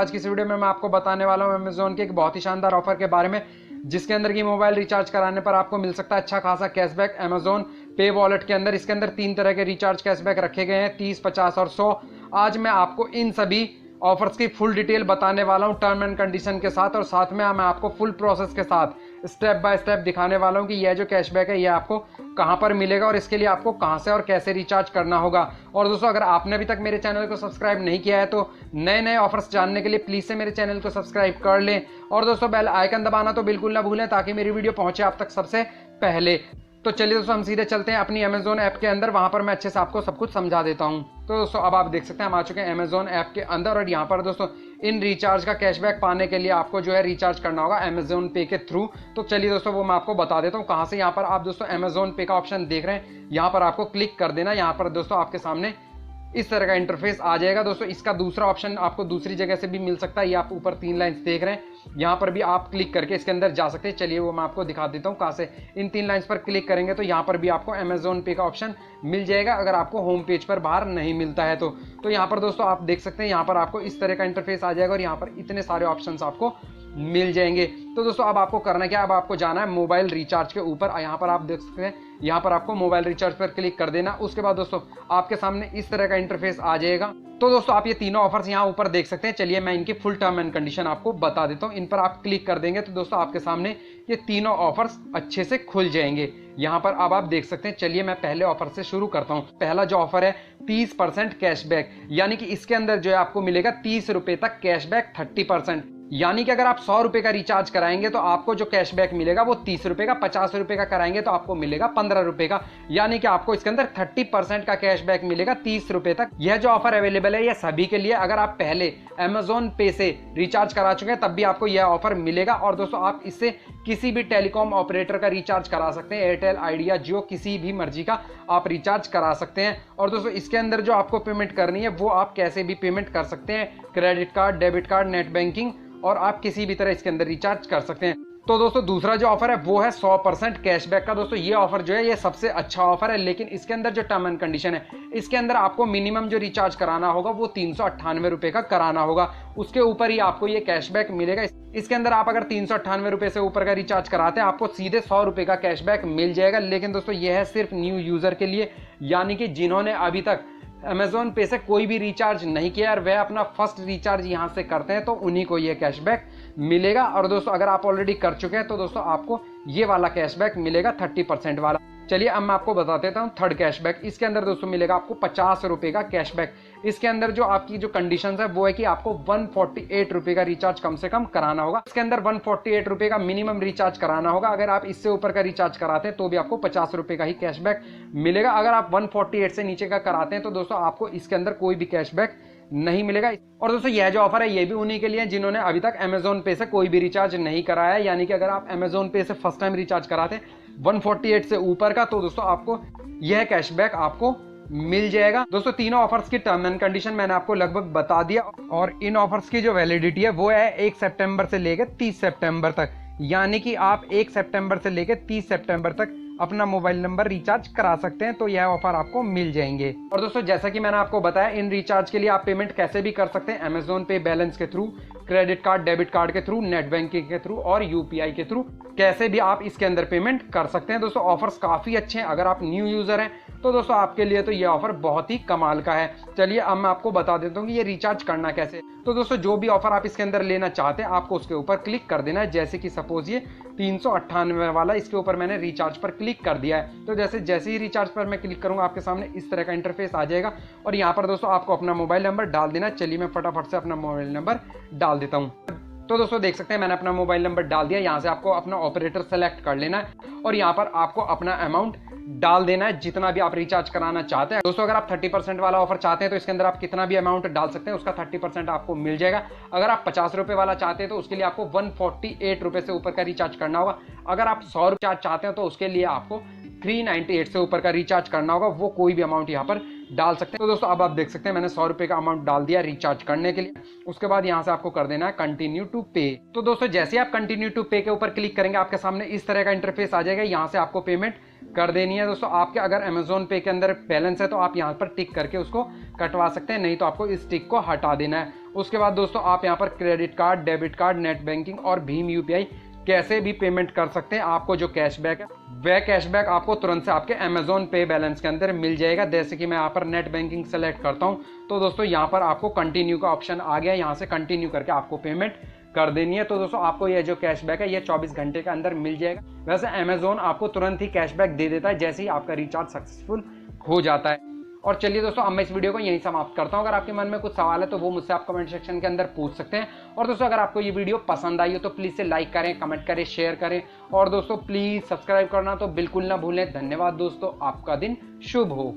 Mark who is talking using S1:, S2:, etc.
S1: आज की इस वीडियो में मैं आपको बताने वाला हूं अमेजोन के एक बहुत ही शानदार ऑफर के बारे में, जिसके अंदर की मोबाइल रिचार्ज कराने पर आपको मिल सकता है अच्छा खासा कैशबैक अमेजोन पे वॉलेट के अंदर। इसके अंदर 3 तरह के रिचार्ज कैशबैक रखे गए हैं, 30, 50 और 100। आज मैं आपको इन सभी ऑफर्स की फुल डिटेल बताने वाला हूं टर्म एंड कंडीशन के साथ, और साथ में मैं आपको फुल प्रोसेस के साथ स्टेप बाय स्टेप दिखाने वाला हूं कि यह जो कैशबैक है यह आपको कहां पर मिलेगा और इसके लिए आपको कहां से और कैसे रिचार्ज करना होगा। और दोस्तों, अगर आपने अभी तक मेरे चैनल को सब्सक्राइब नहीं किया है तो नए नए ऑफर्स जानने के लिए प्लीज से मेरे चैनल को सब्सक्राइब कर लें, और दोस्तों बेल आइकन दबाना तो बिल्कुल ना भूलें ताकि मेरी वीडियो पहुंचे आप तक सबसे पहले। तो चलिए दोस्तों, हम सीधे चलते हैं अपनी अमेजोन ऐप के अंदर, वहां पर मैं अच्छे से आपको सब कुछ समझा देता हूं। तो दोस्तों, अब आप देख सकते हैं हम आ चुके हैं अमेजोन ऐप के अंदर, और यहाँ पर दोस्तों इन रिचार्ज का कैशबैक पाने के लिए आपको जो है रिचार्ज करना होगा अमेजोन पे के थ्रू। तो चलिए दोस्तों, वो मैं आपको बता देता हूँ कहाँ से। यहाँ पर आप दोस्तों अमेजोन पे का ऑप्शन देख रहे हैं, यहाँ पर आपको क्लिक कर देना। यहाँ पर दोस्तों आपके सामने इस तरह का इंटरफेस आ जाएगा। दोस्तों, इसका दूसरा ऑप्शन आपको दूसरी जगह से भी मिल सकता है। ये आप ऊपर 3 लाइन्स देख रहे हैं, यहाँ पर भी आप क्लिक करके इसके अंदर जा सकते हैं। चलिए वो मैं आपको दिखा देता हूँ कहाँ से। इन 3 लाइन्स पर क्लिक करेंगे तो यहाँ पर भी आपको अमेजोन पे का ऑप्शन मिल जाएगा, अगर आपको होम पेज पर बाहर नहीं मिलता है तो यहाँ पर दोस्तों आप देख सकते हैं, यहाँ पर आपको इस तरह का इंटरफेस आ जाएगा और यहाँ पर इतने सारे ऑप्शन आपको मिल जाएंगे। तो दोस्तों अब आपको करना क्या है, अब आपको जाना है मोबाइल रिचार्ज के ऊपर। यहाँ पर आप देख सकते हैं, यहाँ पर आपको मोबाइल रिचार्ज पर क्लिक कर देना। उसके बाद दोस्तों आपके सामने इस तरह का इंटरफेस आ जाएगा। तो दोस्तों आप ये तीनों ऑफर्स यहाँ ऊपर देख सकते हैं। चलिए मैं इनकी फुल टर्म एंड कंडीशन आपको बता देता हूँ। इन पर आप क्लिक कर देंगे तो दोस्तों आपके सामने ये तीनों ऑफर्स अच्छे से खुल जाएंगे। यहाँ पर अब आप देख सकते हैं। चलिए मैं पहले ऑफर से शुरू करता हूँ। पहला जो ऑफर है 30% कैशबैक, यानी कि इसके अंदर जो है आपको मिलेगा 30 रुपए तक कैशबैक 30%। यानी कि अगर आप 100 रुपए का रिचार्ज कराएंगे तो आपको जो कैशबैक मिलेगा वो 30 रुपए का, 50 रुपए का कराएंगे तो आपको मिलेगा 15 रुपए का, यानी कि आपको इसके अंदर 30% का कैशबैक मिलेगा 30 रुपए तक। यह जो ऑफर अवेलेबल है यह सभी के लिए, अगर आप पहले अमेजोन पे से रिचार्ज करा चुके हैं तब भी आपको यह ऑफर मिलेगा। और दोस्तों आप इससे किसी भी टेलीकॉम ऑपरेटर का रिचार्ज करा सकते हैं, एयरटेल, आइडिया, जियो, किसी भी मर्जी का आप रिचार्ज करा सकते हैं। और दोस्तों इसके अंदर जो आपको पेमेंट करनी है वो आप कैसे भी पेमेंट कर सकते हैं, credit card, debit card, net banking, और आप किसी भी तरह इसके अंदर रिचार्ज कर सकते हैं। तो दोस्तों दूसरा जो ऑफर है वो है 100% कैशबैक का। दोस्तों ये ऑफर जो है ये सबसे अच्छा ऑफर है, लेकिन इसके अंदर जो टर्म एंड कंडीशन है, इसके अंदर आपको मिनिमम जो रिचार्ज कराना होगा वो 398 रुपए का कराना होगा। उसके ऊपर ही आपको ये कैशबैक मिलेगा। इसके अंदर आप अगर 398 रुपए से ऊपर का रिचार्ज कराते हैं आपको सीधे 100 रुपए का कैशबैक मिल जाएगा। लेकिन दोस्तों यह है सिर्फ न्यू यूजर के लिए, यानी कि जिन्होंने अभी तक अमेजोन पे से कोई भी रिचार्ज नहीं किया और वह अपना फर्स्ट रिचार्ज यहां से करते हैं तो उन्हीं को यह कैशबैक मिलेगा। और दोस्तों अगर आप ऑलरेडी कर चुके हैं तो दोस्तों आपको ये वाला कैशबैक मिलेगा 30% वाला। चलिए अब मैं आपको बता देता हूँ थर्ड कैशबैक। इसके अंदर दोस्तों मिलेगा आपको 50 रुपए का कैशबैक। इसके अंदर जो आपकी जो कंडीशन है वो है कि आपको 148 रुपए का रिचार्ज कम से कम कराना होगा। इसके अंदर 148 रुपए का मिनिमम रिचार्ज कराना होगा। अगर आप इससे ऊपर का रिचार्ज कराते हैं तो भी आपको 50 रुपए का ही कैशबैक मिलेगा। अगर आप 148 से नीचे का कराते हैं तो दोस्तों आपको इसके अंदर कोई भी कैशबैक नहीं मिलेगा। और दोस्तों यह जो ऑफर है ये भी उन्हीं के लिए जिन्होंने अभी तक अमेजोन पे से कोई भी रिचार्ज नहीं कराया है, यानी कि अगर आप अमेजोन पे से फर्स्ट टाइम रिचार्ज कराते हैं 148 से ऊपर का तो दोस्तों आपको यह कैशबैक आपको मिल जाएगा। दोस्तों तीनों ऑफर्स की टर्म एंड कंडीशन मैंने आपको लगभग बता दिया, और इन ऑफर्स की जो वैलिडिटी है वो है 1 सितंबर से लेकर 30 सितंबर तक, यानी कि आप 1 सितंबर से लेकर 30 सितंबर तक अपना मोबाइल नंबर रिचार्ज करा सकते हैं, तो यह ऑफर आपको मिल जाएंगे। और दोस्तों जैसा कि मैंने आपको बताया इन रिचार्ज के लिए आप पेमेंट कैसे भी कर सकते हैं, अमेजोन पे बैलेंस के through, credit card, debit card के थ्रू, नेट बैंकिंग के थ्रू और यूपीआई के थ्रू, कैसे भी आप इसके अंदर पेमेंट कर सकते हैं। दोस्तों ऑफर्स काफी अच्छे हैं। अगर आप न्यू यूजर हैं तो दोस्तों आपके लिए तो ये ऑफर बहुत ही कमाल का है। चलिए अब मैं आपको बता देता हूँ कि ये रिचार्ज करना कैसे। तो दोस्तों जो भी ऑफर आप इसके अंदर लेना चाहते हैं आपको उसके ऊपर क्लिक कर देना है। जैसे कि सपोज ये 398 वाला, इसके ऊपर मैंने रिचार्ज पर क्लिक कर दिया है। तो जैसे ही रिचार्ज पर मैं क्लिक करूंगा आपके सामने इस तरह का इंटरफेस आ जाएगा, और यहाँ पर दोस्तों आपको अपना मोबाइल नंबर डाल देना। चलिए मैं फटाफट से अपना मोबाइल नंबर डाल देता हूँ। तो दोस्तों देख सकते हैं मैंने अपना मोबाइल नंबर डाल दिया। यहाँ से आपको अपना ऑपरेटर सेलेक्ट कर लेना है और यहाँ पर आपको अपना अमाउंट डाल देना है जितना भी आप रिचार्ज कराना चाहते हैं। दोस्तों अगर आप 30% वाला ऑफर चाहते हैं तो इसके अंदर आप कितना भी अमाउंट डाल सकते हैं, उसका 30% आपको मिल जाएगा। अगर आप 50 रुपए वाला चाहते हैं तो उसके लिए आपको 148 रुपए से ऊपर का रिचार्ज करना होगा। अगर आप 100 रुपये चाहते हैं तो उसके लिए आपको 398 से ऊपर का रिचार्ज करना होगा। वो कोई भी अमाउंट यहाँ पर डाल सकते हैं। तो दोस्तों अब आप देख सकते हैं मैंने 100 रुपए का अमाउंट डाल दिया रिचार्ज करने के लिए। उसके बाद यहाँ से आपको कर देना है कंटिन्यू टू पे। तो दोस्तों जैसे आप कंटिन्यू टू पे के ऊपर क्लिक करेंगे आपके सामने इस तरह का इंटरफेस आ जाएगा। यहाँ से आपको पेमेंट कर देनी है। दोस्तों आपके अगर अमेजोन पे के अंदर बैलेंस है तो आप यहाँ पर टिक करके उसको कटवा सकते हैं, नहीं तो आपको इस टिक को हटा देना है। उसके बाद दोस्तों आप यहाँ पर credit card, debit card, net banking और भीम यूपीआई कैसे भी पेमेंट कर सकते हैं। आपको जो कैशबैक है वह कैशबैक आपको तुरंत से आपके अमेजोन पे बैलेंस के अंदर मिल जाएगा। जैसे कि मैं यहाँ पर नेट बैंकिंग सेलेक्ट करता हूँ तो दोस्तों यहाँ पर आपको कंटिन्यू का ऑप्शन आ गया, यहाँ से कंटिन्यू करके आपको पेमेंट कर देनी है। तो दोस्तों आपको ये जो कैशबैक है ये 24 घंटे के अंदर मिल जाएगा। वैसे अमेजोन आपको तुरंत ही कैशबैक दे देता है जैसे ही आपका रिचार्ज सक्सेसफुल हो जाता है। और चलिए दोस्तों अब मैं इस वीडियो को यहीं समाप्त करता हूं। अगर आपके मन में कुछ सवाल है तो वो मुझसे आप कमेंट सेक्शन के अंदर पूछ सकते हैं। और दोस्तों अगर आपको ये वीडियो पसंद आई हो तो प्लीज से लाइक करें, कमेंट करें, शेयर करें और दोस्तों प्लीज सब्सक्राइब करना तो बिल्कुल ना भूलें। धन्यवाद दोस्तों, आपका दिन शुभ हो।